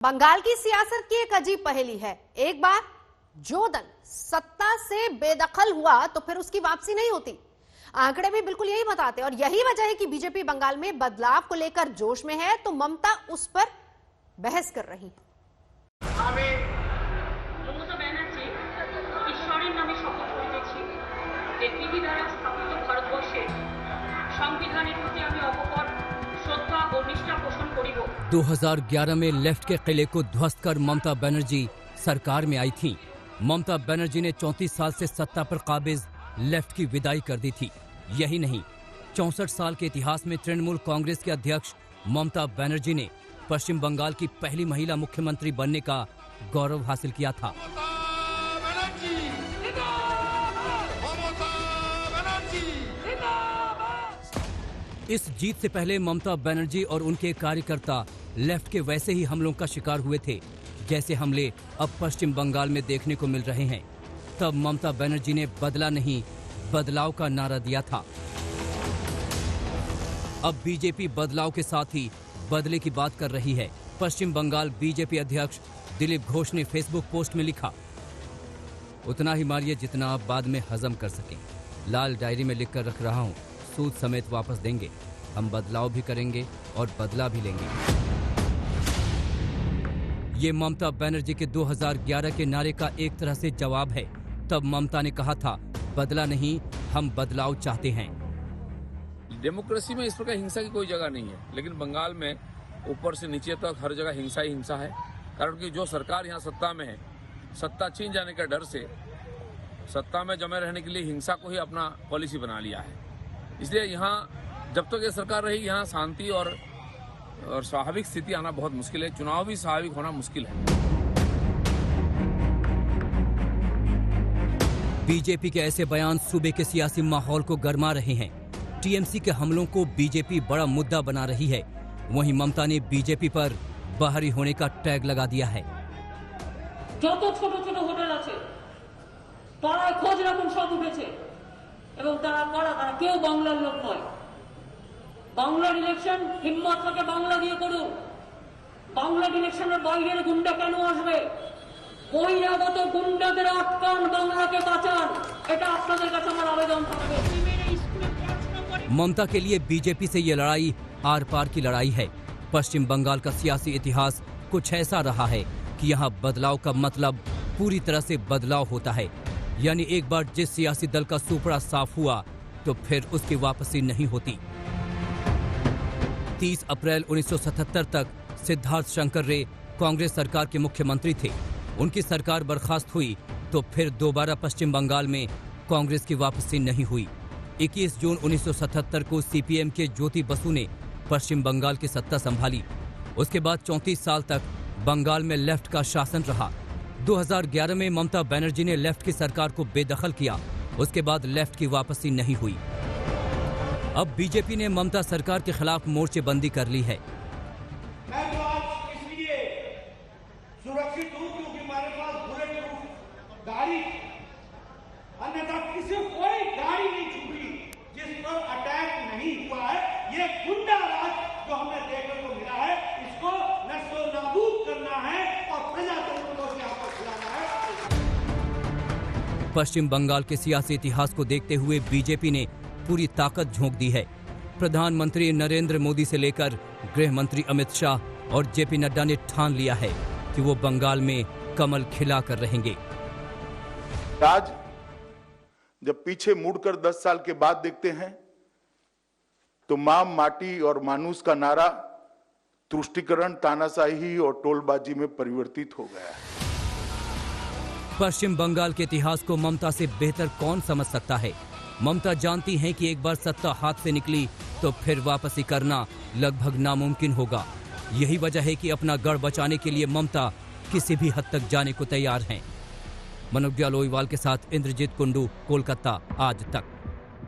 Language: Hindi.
बंगाल की सियासत की एक अजीब पहेली है। एक बार जो दल सत्ता से बेदखल हुआ तो फिर उसकी वापसी नहीं होती। आंकड़े भी बिल्कुल यही बताते हैं और यही वजह है कि बीजेपी बंगाल में बदलाव को लेकर जोश में है तो ममता उस पर बहस कर रही है। মমতা ব্যানার্জি ঈশ্বরের নামে শপথ করিতেছি যে তিনি দ্বারা স্থাপিত ভারতবর্ষে সংবিধানের প্রতি আমি অকপট श्रद्धा और निष्ठा पोषण करिब। 2011 में लेफ्ट के किले को ध्वस्त कर ममता बनर्जी सरकार में आई थी। ममता बनर्जी ने 34 साल से सत्ता पर काबिज लेफ्ट की विदाई कर दी थी। यही नहीं, 64 साल के इतिहास में तृणमूल कांग्रेस के अध्यक्ष ममता बनर्जी ने पश्चिम बंगाल की पहली महिला मुख्यमंत्री बनने का गौरव हासिल किया था। इस जीत से पहले ममता बनर्जी और उनके कार्यकर्ता लेफ्ट के वैसे ही हमलों का शिकार हुए थे जैसे हमले अब पश्चिम बंगाल में देखने को मिल रहे हैं। तब ममता बनर्जी ने बदला नहीं बदलाव का नारा दिया था। अब बीजेपी बदलाव के साथ ही बदले की बात कर रही है। पश्चिम बंगाल बीजेपी अध्यक्ष दिलीप घोष ने फेसबुक पोस्ट में लिखा, उतना ही मारिए जितना आप बाद में हजम कर सकें। लाल डायरी में लिखकर रख रहा हूं, सूद समेत वापस देंगे। हम बदलाव भी करेंगे और बदला भी लेंगे। ये ममता बनर्जी के 2011 के नारे का एक तरह से जवाब है। तब ममता ने कहा था, बदला नहीं, हम बदलाव चाहते हैं। डेमोक्रेसी में इस प्रकार हिंसा की कोई जगह नहीं है, लेकिन बंगाल में ऊपर से नीचे तक हर जगह हिंसा ही हिंसा है। कारण कि जो सरकार यहाँ सत्ता में है, सत्ता छीन जाने के डर से सत्ता में जमे रहने के लिए हिंसा को ही अपना पॉलिसी बना लिया है। इसलिए यहाँ जब तक ये सरकार रही, यहाँ शांति और स्वाभाविक स्थिति आना बहुत मुश्किल है। चुनाव भी स्वाभाविक होना मुश्किल है। बीजेपी के ऐसे बयान सूबे के सियासी माहौल को गरमा रहे हैं। टीएमसी के हमलों को बीजेपी बड़ा मुद्दा बना रही है। वहीं ममता ने बीजेपी पर बाहरी होने का टैग लगा दिया है। যত ছোট ছোট হোটেল আছে পাড়ায় খোঁজ রাখুন, সব উঠেছে এবং তারা কেউ বাংলার লোক নয়। বাংলার ইলেকশন হিম্মত থেকে বাংলা দিয়ে করুন। বাংলার ইলেকশনের বাইরের গুন্ডা কেন আসবে? বহিরাগত গুন্ডাদের আটকান, বাংলাকে বাঁচান, এটা আপনাদের কাছে আমার আবেদন থাকবে। ममता के लिए बीजेपी से ये लड़ाई आर पार की लड़ाई है। पश्चिम बंगाल का सियासी इतिहास कुछ ऐसा रहा है कि यहाँ बदलाव का मतलब पूरी तरह से बदलाव होता है। यानी एक बार जिस सियासी दल का सुपड़ा साफ हुआ तो फिर उसकी वापसी नहीं होती। 30 अप्रैल 1977 तक सिद्धार्थ शंकर रे कांग्रेस सरकार के मुख्यमंत्री थे। उनकी सरकार बर्खास्त हुई तो फिर दोबारा पश्चिम बंगाल में कांग्रेस की वापसी नहीं हुई। 21 जून 1977 को सीपीएम के ज्योति बसु ने पश्चिम बंगाल की सत्ता संभाली। उसके बाद 34 साल तक बंगाल में लेफ्ट का शासन रहा। 2011 में ममता बनर्जी ने लेफ्ट की सरकार को बेदखल किया। उसके बाद लेफ्ट की वापसी नहीं हुई। अब बीजेपी ने ममता सरकार के खिलाफ मोर्चेबंदी कर ली है। मैं तो आज इसलिए सुरक्षित हूं क्योंकि हमारे पास बुलेट गाड़ी, अन्यथा किसी कोई गाड़ी नहीं छूटी जिस पर अटैक नहीं हुआ है। ये गुंडा राज जो हमें देखने को मिला है, इसको नस्लो नाबूद करना है और प्रजातंत्र को यहाँ पर खिलाना है। पश्चिम बंगाल के सियासी इतिहास को देखते हुए बीजेपी ने पूरी ताकत झोंक दी है। प्रधानमंत्री नरेंद्र मोदी से लेकर गृह मंत्री अमित शाह और जेपी नड्डा ने ठान लिया है कि वो बंगाल में कमल खिला कर रहेंगे। आज जब पीछे मुड़कर 10 साल के बाद देखते हैं तो मां, माटी और मानूस का नारा तुष्टीकरण, तानाशाही और टोलबाजी में परिवर्तित हो गया है। पश्चिम बंगाल के इतिहास को ममता से बेहतर कौन समझ सकता है। ममता जानती हैं कि एक बार सत्ता हाथ से निकली तो फिर वापसी करना लगभग नामुमकिन होगा। यही वजह है कि अपना गढ़ बचाने के लिए ममता किसी भी हद तक जाने को तैयार हैं। मनोज लोईवाल के साथ इंद्रजीत कुंडू, कोलकाता आज तक।